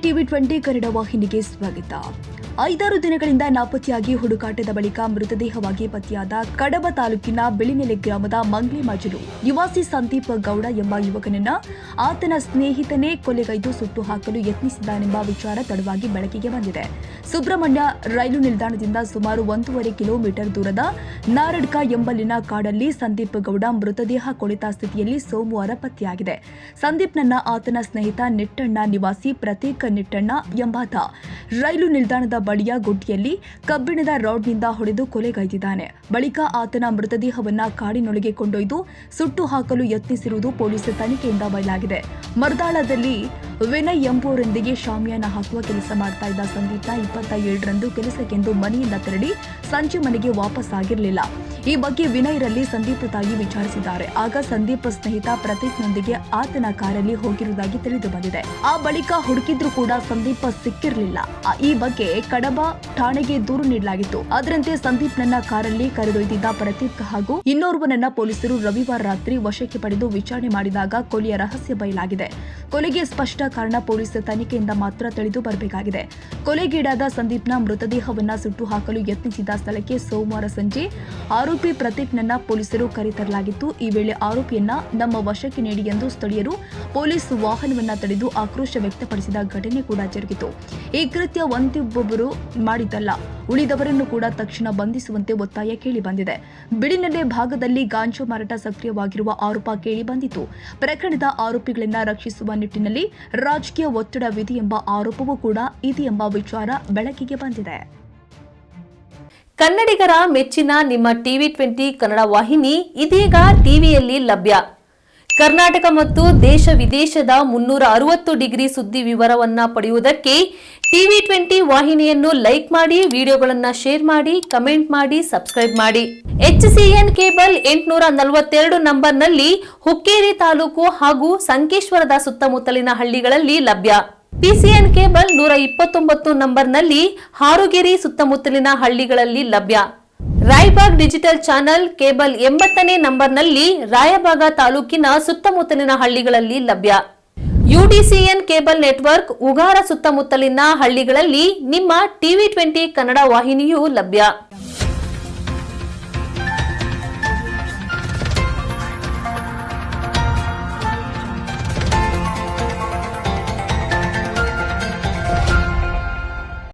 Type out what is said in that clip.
ಟಿವಿ20 ಕನ್ನಡ ವಾಹಿನಿಗೆ ಸ್ವಾಗತ. 5-6 ದಿನಗಳಿಂದ ನಾಪತ್ತೆಯಾಗಿ ಹುಡುಕಾಟದ ಬಳಿಕ ಮೃತದೇಹವಾಗಿ ಪತ್ತೆಯಾದ ಕಡಬ ತಾಲೂಕಿನ ಬಿಳಿನೆಲೆ ಗ್ರಾಮದ ಮಂಗ್ಲಿಮಜಲು ನಿವಾಸಿ ಸಂದೀಪ್ ಗೌಡ ಎಂಬ ಯುವಕನನ್ನ ಆತನ ಸ್ನೇಹಿತನೇ ಕೊಲೆಗೈದು ಸುಟ್ಟು ಹಾಕಲು ಯತ್ನಿಸಿದ್ದಾನೆಂಬ ವಿಚಾರ ತಡವಾಗಿ ಬೆಳಕಿಗೆ ಬಂದಿದೆ. ಸುಬ್ರಹ್ಮಣ್ಯ ರೈಲು ನಿಲ್ದಾಣದಿಂದ ಸುಮಾರು 1.5 ಕಿಲೋಮೀಟರ್ ದೂರದ ನಾರಡ್ಕ ಎಂಬಲ್ಲಿನ ಕಾಡಲ್ಲಿ ಸಂದೀಪ್ ಗೌಡ ಮೃತದೇಹ ಕೊಳೆತ ಸ್ಥಿತಿಯಲ್ಲಿ ಸೋಮವಾರ ಪತ್ತೆಯಾಗಿದೆ. ಸಂದೀಪ್ನನ್ನ ಆತನ ಸ್ನೇಹಿತ ನಿಟ್ಟಣ್ಣ ನಿವಾಸಿ ಪ್ರತೀಕ್ ನಿಟ್ಟಣ್ಣ ಎಂಬಾತ ರೈಲು ನಿಲ್ದಾಣದ ಬಳಿಯ ಗುಡ್ಡಿಯಲ್ಲಿ ಕಬ್ಬಿಣದ ರಾಡ್ನಿಂದ ಹೊಡೆದು ಕೊಲೆಗೈದಿದ್ದಾನೆ. ಬಳಿಕ ಆತನ ಮೃತದೇಹವನ್ನ ಕಾಡಿನೊಳಗೆ ಕೊಂಡೊಯ್ದು ಸುಟ್ಟು ಹಾಕಲು ಯತ್ನಿಸಿರುವುದು ಪೊಲೀಸ್ ತನಿಖೆಯಿಂದ ಬಯಲಾಗಿದೆ. ಮರ್ದಾಳದಲ್ಲಿ ವಿನಯ್ ಎಂಬುವರೊಂದಿಗೆ ಶಾಮಿಯಾನ ಹಾಕುವ ಕೆಲಸ ಮಾಡ್ತಾ ಇದ್ದ ಸಂದೀಪ 27ರಂದು ಕೆಲಸಕ್ಕೆಂದು ಮನೆಯಿಂದ ತೆರಳಿ ಸಂಜೆ ಮನೆಗೆ ವಾಪಸ್ ಆಗಿರಲಿಲ್ಲ. ಈ ಬಗ್ಗೆ ವಿನಯ್ರಲ್ಲಿ ಸಂದೀಪ್ ತಾಯಿ ವಿಚಾರಿಸಿದ್ದಾರೆ. ಆಗ ಸಂದೀಪ್ ಸ್ನೇಹಿತ ಪ್ರತೀಕ್ನೊಂದಿಗೆ ಆತನ ಕಾರಲ್ಲಿ ಹೋಗಿರುವುದಾಗಿ ತಿಳಿದು ಬಂದಿದೆ. ಆ ಬಳಿಕ ಹುಡುಕಿದ್ರೂ ಕೂಡ ಸಂದೀಪ್ ಸಿಕ್ಕಿರಲಿಲ್ಲ. ಈ ಬಗ್ಗೆ ಕಡಬ ಠಾಣೆಗೆ ದೂರು ನೀಡಲಾಗಿತ್ತು. ಅದರಂತೆ ಸಂದೀಪ್ನನ್ನ ಕಾರಲ್ಲಿ ಕರೆದೊಯ್ದಿದ್ದ ಪ್ರತೀಕ್ ಹಾಗೂ ಇನ್ನೋರ್ವನನ್ನ ಪೊಲೀಸರು ರವಿವಾರ ರಾತ್ರಿ ವಶಕ್ಕೆ ಪಡೆದು ವಿಚಾರಣೆ ಮಾಡಿದಾಗ ಕೊಲೆಯ ರಹಸ್ಯ ಬಯಲಾಗಿದೆ. ಕೊಲೆಗೆ ಸ್ಪಷ್ಟ ಕಾರಣ ಪೊಲೀಸ್ ತನಿಖೆಯಿಂದ ಮಾತ್ರ ತಿಳಿದು ಬರಬೇಕಾಗಿದೆ. ಕೊಲೆಗೀಡಾದ ಸಂದೀಪ್ನ ಮೃತದೇಹವನ್ನ ಸುಟ್ಟು ಹಾಕಲು ಯತ್ನಿಸಿದ ಸ್ಥಳಕ್ಕೆ ಸೋಮವಾರ ಸಂಜೆ ಆರೋಪಿ ಪ್ರತೀಕ್ನನ್ನ ಪೊಲೀಸರು ಕರೆತರಲಾಗಿತ್ತು. ಈ ವೇಳೆ ಆರೋಪಿಯನ್ನ ನಮ್ಮ ವಶಕ್ಕೆ ನೀಡಿ ಎಂದು ಸ್ಥಳೀಯರು ಪೊಲೀಸ್ ವಾಹನವನ್ನ ತಡೆದು ಆಕ್ರೋಶ ವ್ಯಕ್ತಪಡಿಸಿದ ಘಟನೆ ಕೂಡ ಜರುಗಿತು. ಈ ಕೃತ್ಯ ಒಂದೊಬ್ಬರು ಮಾಡಿದ್ದಲ್ಲ, ಉಳಿದವರನ್ನು ಕೂಡ ತಕ್ಷಣ ಬಂಧಿಸುವಂತೆ ಒತ್ತಾಯ ಕೇಳಿ ಬಂದಿದೆ. ಬಿಳಿನೆಲೆ ಭಾಗದಲ್ಲಿ ಗಾಂಜಾ ಮಾರಾಟ ಸಕ್ರಿಯವಾಗಿರುವ ಆರೋಪ ಕೇಳಿ ಬಂದಿತು. ಪ್ರಕರಣದ ಆರೋಪಿಗಳನ್ನ ರಕ್ಷಿಸುವ ನಿಟ್ಟಿನಲ್ಲಿ ರಾಜಕೀಯ ಒತ್ತಡವಿದೆ ಎಂಬ ಆರೋಪವೂ ಕೂಡ ಇದೆ ಎಂಬ ವಿಚಾರ ಬೆಳಕಿಗೆ ಬಂದಿದೆ. ಕನ್ನಡಿಗರ ಮೆಚ್ಚಿನ ನಿಮ್ಮ ಟಿವಿ20 ಕನ್ನಡ ವಾಹಿನಿ ಇದೀಗ ಟಿವಿಯಲ್ಲಿ ಲಭ್ಯ. ಕರ್ನಾಟಕ ಮತ್ತು ದೇಶ ವಿದೇಶದ 360 ಡಿಗ್ರಿ ಸುದ್ದಿ ವಿವರವನ್ನ ಪಡೆಯುವುದಕ್ಕೆ ಟಿವಿ20 ವಾಹಿನಿಯನ್ನು ಲೈಕ್ ಮಾಡಿ, ವಿಡಿಯೋಗಳನ್ನು ಶೇರ್ ಮಾಡಿ, ಕಮೆಂಟ್ ಮಾಡಿ, ಸಬ್ಸ್ಕ್ರೈಬ್ ಮಾಡಿ. HCN ಕೇಬಲ್ 842 ನಂಬರ್ನಲ್ಲಿ ಹುಕ್ಕೇರಿ ತಾಲೂಕು ಹಾಗೂ ಸಂಕೇಶ್ವರದ ಸುತ್ತಮುತ್ತಲಿನ ಹಳ್ಳಿಗಳಲ್ಲಿ ಲಭ್ಯ. PCN ಕೇಬಲ್ 129 ನಂಬರ್ನಲ್ಲಿ ಹಾರುಗೆರೆ ಸುತ್ತಮುತ್ತಲಿನ ಹಳ್ಳಿಗಳಲ್ಲಿ ಲಭ್ಯ. ರಾಯಬಾಗ್ ಡಿಜಿಟಲ್ ಚಾನೆಲ್ ಕೇಬಲ್ 80ನೇ ನಂಬರ್ನಲ್ಲಿ ರಾಯಬಾಗ ತಾಲೂಕಿನ ಸುತ್ತಮುತ್ತಲಿನ ಹಳ್ಳಿಗಳಲ್ಲಿ ಲಭ್ಯ. UDCN ಕೇಬಲ್ ನೆಟ್ವರ್ಕ್ ಉಗಾರ ಸುತ್ತಮುತ್ತಲಿನ ಹಳ್ಳಿಗಳಲ್ಲಿ ನಿಮ್ಮ ಟಿವಿ20 ಕನ್ನಡ ವಾಹಿನಿಯೂ ಲಭ್ಯ.